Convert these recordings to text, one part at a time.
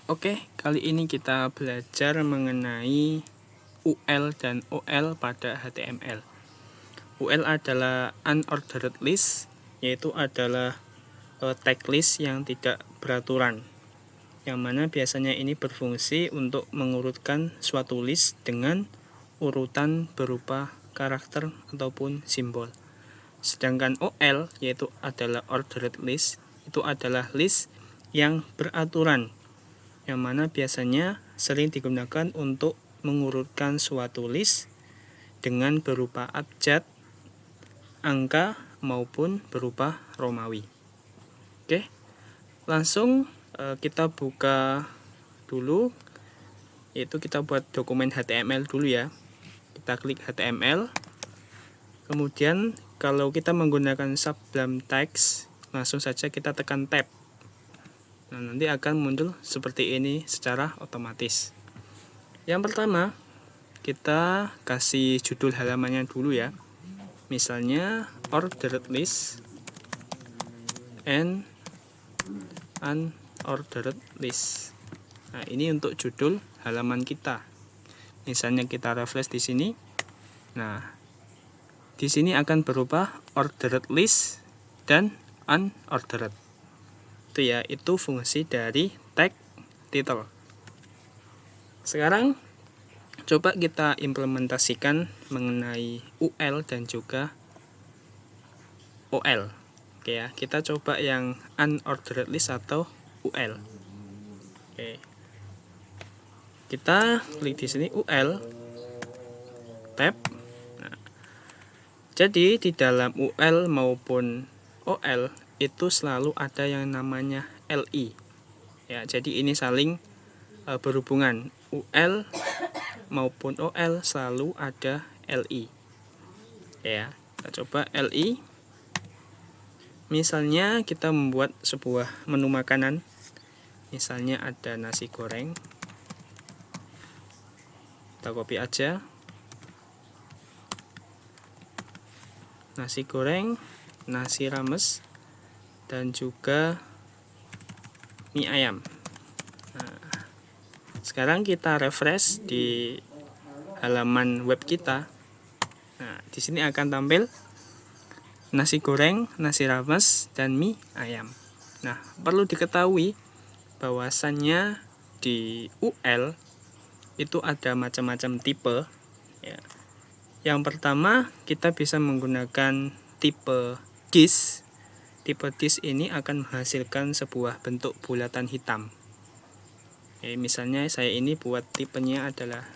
Oke, kali ini kita belajar mengenai UL dan OL pada HTML. UL adalah unordered list, yaitu adalah tag list yang tidak beraturan, yang mana biasanya ini berfungsi untuk mengurutkan suatu list dengan urutan berupa karakter ataupun simbol. Sedangkan OL, yaitu adalah ordered list, itu adalah list yang beraturan, yang mana biasanya sering digunakan untuk mengurutkan suatu list dengan berupa abjad, angka, maupun berupa Romawi. Oke, langsung kita buka dulu, yaitu kita buat dokumen HTML dulu ya. Kita klik HTML, kemudian kalau kita menggunakan Sublime Text, langsung saja kita tekan Tab. Nah, nanti akan muncul seperti ini secara otomatis. Yang pertama, kita kasih judul halamannya dulu ya. Misalnya ordered list and unordered list. Nah, ini untuk judul halaman kita. Misalnya kita refresh di sini. Nah, di sini akan berubah ordered list dan unordered. Itu fungsi dari tag title. Sekarang coba kita implementasikan mengenai UL dan juga OL. Oke ya, kita coba yang unordered list atau UL. Oke. Kita klik di sini UL, tab. Nah, jadi di dalam UL maupun OL itu selalu ada yang namanya LI. Ya, jadi ini saling berhubungan. UL maupun OL selalu ada LI. Ya, kita coba LI. Misalnya kita membuat sebuah menu makanan. Misalnya ada nasi goreng. Kita copy aja. Nasi goreng, nasi rames, dan juga mie ayam. Nah, sekarang kita refresh di halaman web kita. Nah, di sini akan tampil nasi goreng, nasi rames, dan mie ayam. Nah, perlu diketahui bahwasannya di UL itu ada macam-macam tipe. Ya. Yang pertama, kita bisa menggunakan tipe disk. Tipe disk ini akan menghasilkan sebuah bentuk bulatan hitam. Misalnya saya ini buat tipenya adalah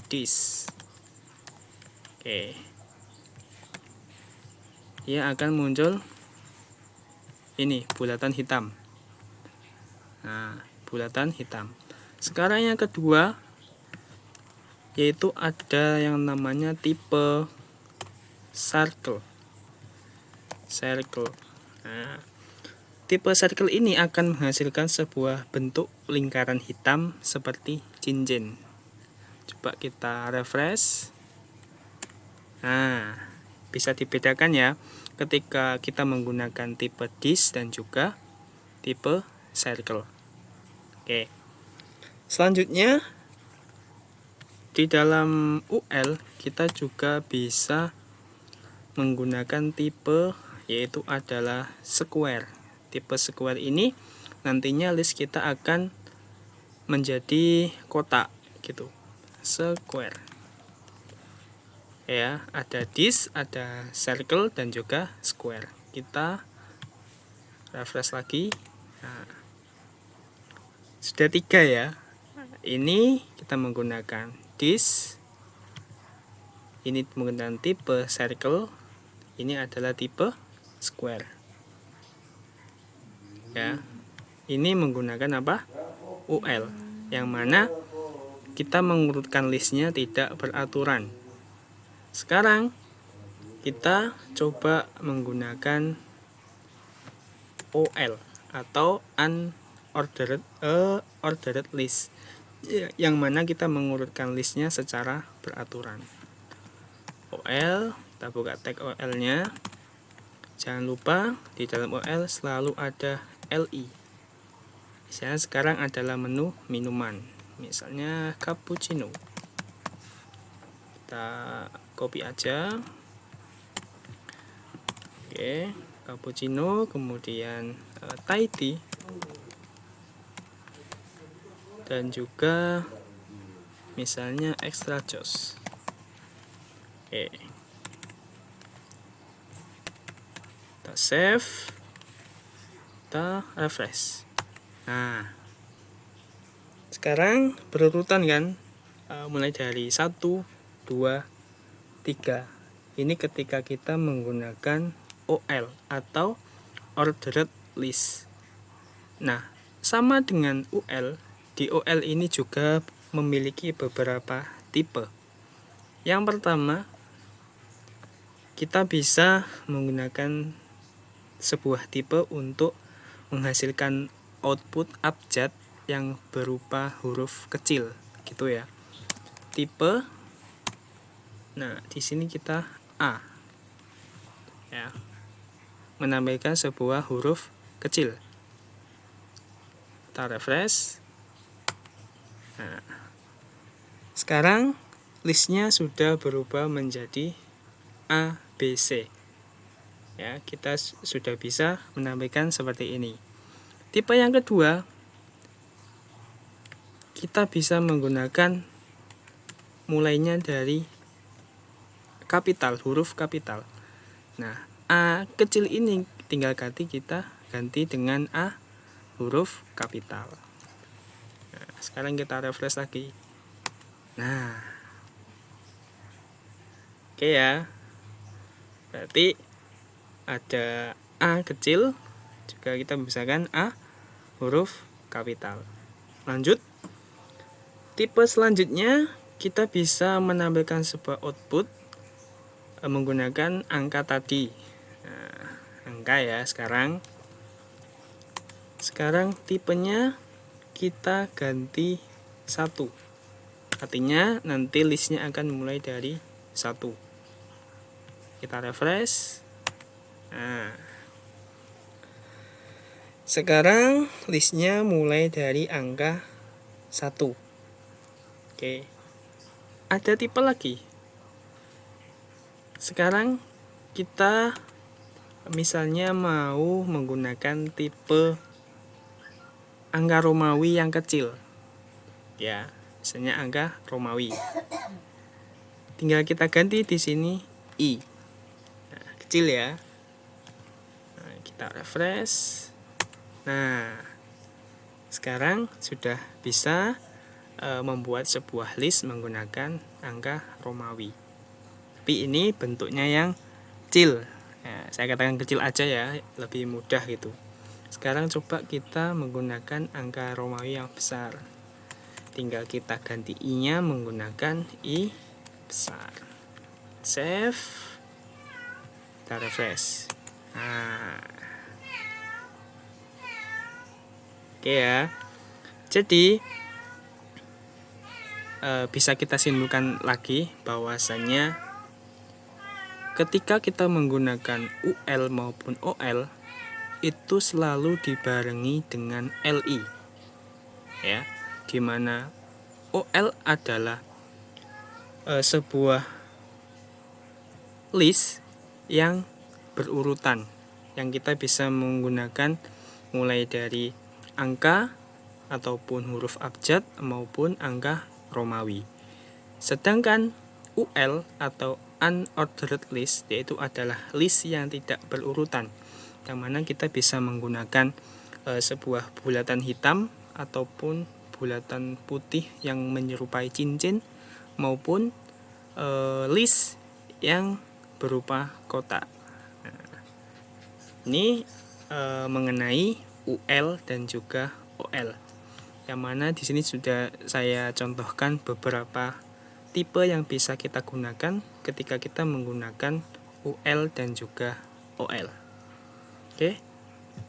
disk. Oke. Ia akan muncul ini bulatan hitam. Nah, bulatan hitam. Sekarang yang kedua, yaitu ada yang namanya tipe circle. Nah, tipe circle ini akan menghasilkan sebuah bentuk lingkaran hitam seperti cincin. Coba kita refresh. Nah, bisa dibedakan ya ketika kita menggunakan tipe disk dan juga tipe circle. Oke. Selanjutnya di dalam UL kita juga bisa menggunakan tipe, yaitu adalah square. Tipe square ini nantinya list kita akan menjadi kotak gitu. Square. Ya, ada disk, ada circle, dan juga square. Kita refresh lagi. Nah, sudah 3 ya. Ini kita menggunakan disk. Ini menggunakan tipe circle. Ini adalah tipe square. Ya. Ini menggunakan apa? UL. Yang mana kita mengurutkan listnya tidak beraturan. Sekarang kita coba menggunakan OL atau ordered list, yang mana kita mengurutkan listnya secara beraturan. OL, kita buka tag OL nya. Jangan lupa di dalam OL selalu ada LI. Misalnya sekarang adalah menu minuman, misalnya cappuccino. Kita copy aja. Oke, cappuccino, kemudian Thai tea, dan juga misalnya extra joss. Oke, kita save, kita refresh. Nah, sekarang berurutan kan, mulai dari 1, 2, 3. Ini ketika kita menggunakan OL atau ordered list. Nah, sama dengan UL, di OL ini juga memiliki beberapa tipe. Yang pertama, kita bisa menggunakan sebuah tipe untuk menghasilkan output abjad yang berupa huruf kecil, gitu ya. Tipe, nah di sini kita A, ya, menambahkan sebuah huruf kecil. Kita refresh. Nah, sekarang listnya sudah berubah menjadi A, B, C. Ya, kita sudah bisa menambahkan seperti ini. Tipe yang kedua, kita bisa menggunakan mulainya dari kapital, huruf kapital. Nah, A kecil ini tinggal kita ganti dengan A huruf kapital. Nah, sekarang kita refresh lagi. Nah, oke ya. Berarti ada A kecil, juga kita misalkan A huruf kapital. Lanjut. Tipe selanjutnya, kita bisa menambahkan sebuah output menggunakan angka tadi. Nah, angka ya sekarang. Sekarang tipenya kita ganti 1. Artinya nanti listnya akan mulai dari 1. Kita refresh. Nah, sekarang listnya mulai dari angka 1. Oke. Ada tipe lagi. Sekarang kita misalnya mau menggunakan tipe angka Romawi yang kecil. Ya, misalnya angka Romawi. Tinggal kita ganti di sini I. Nah, kecil ya. Nah, kita refresh. Nah, sekarang sudah bisa membuat sebuah list menggunakan angka Romawi. Tapi ini bentuknya yang kecil. Nah, saya katakan kecil aja ya, lebih mudah gitu. Sekarang coba kita menggunakan angka Romawi yang besar. Tinggal kita ganti I-nya menggunakan I besar. Save. Kita refresh. Nah, oke ya. Jadi bisa kita simpulkan lagi bahwasanya ketika kita menggunakan UL maupun OL itu selalu dibarengi dengan LI, ya, dimana OL adalah sebuah list yang berurutan, yang kita bisa menggunakan mulai dari angka ataupun huruf abjad maupun angka Romawi. Sedangkan UL atau unordered list yaitu adalah list yang tidak berurutan, yang mana kita bisa menggunakan sebuah bulatan hitam ataupun bulatan putih yang menyerupai cincin maupun list yang berupa kotak. Nah, ini mengenai UL dan juga OL, yang mana di sini sudah saya contohkan beberapa tipe yang bisa kita gunakan ketika kita menggunakan UL dan juga OL. Oke,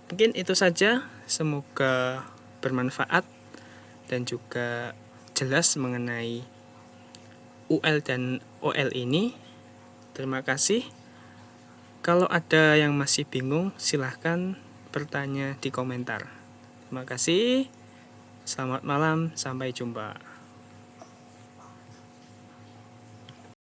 mungkin itu saja. Semoga bermanfaat dan juga jelas mengenai UL dan OL ini. Terima kasih. Kalau ada yang masih bingung, silahkan bertanya di komentar. Terima kasih. Selamat malam, sampai jumpa.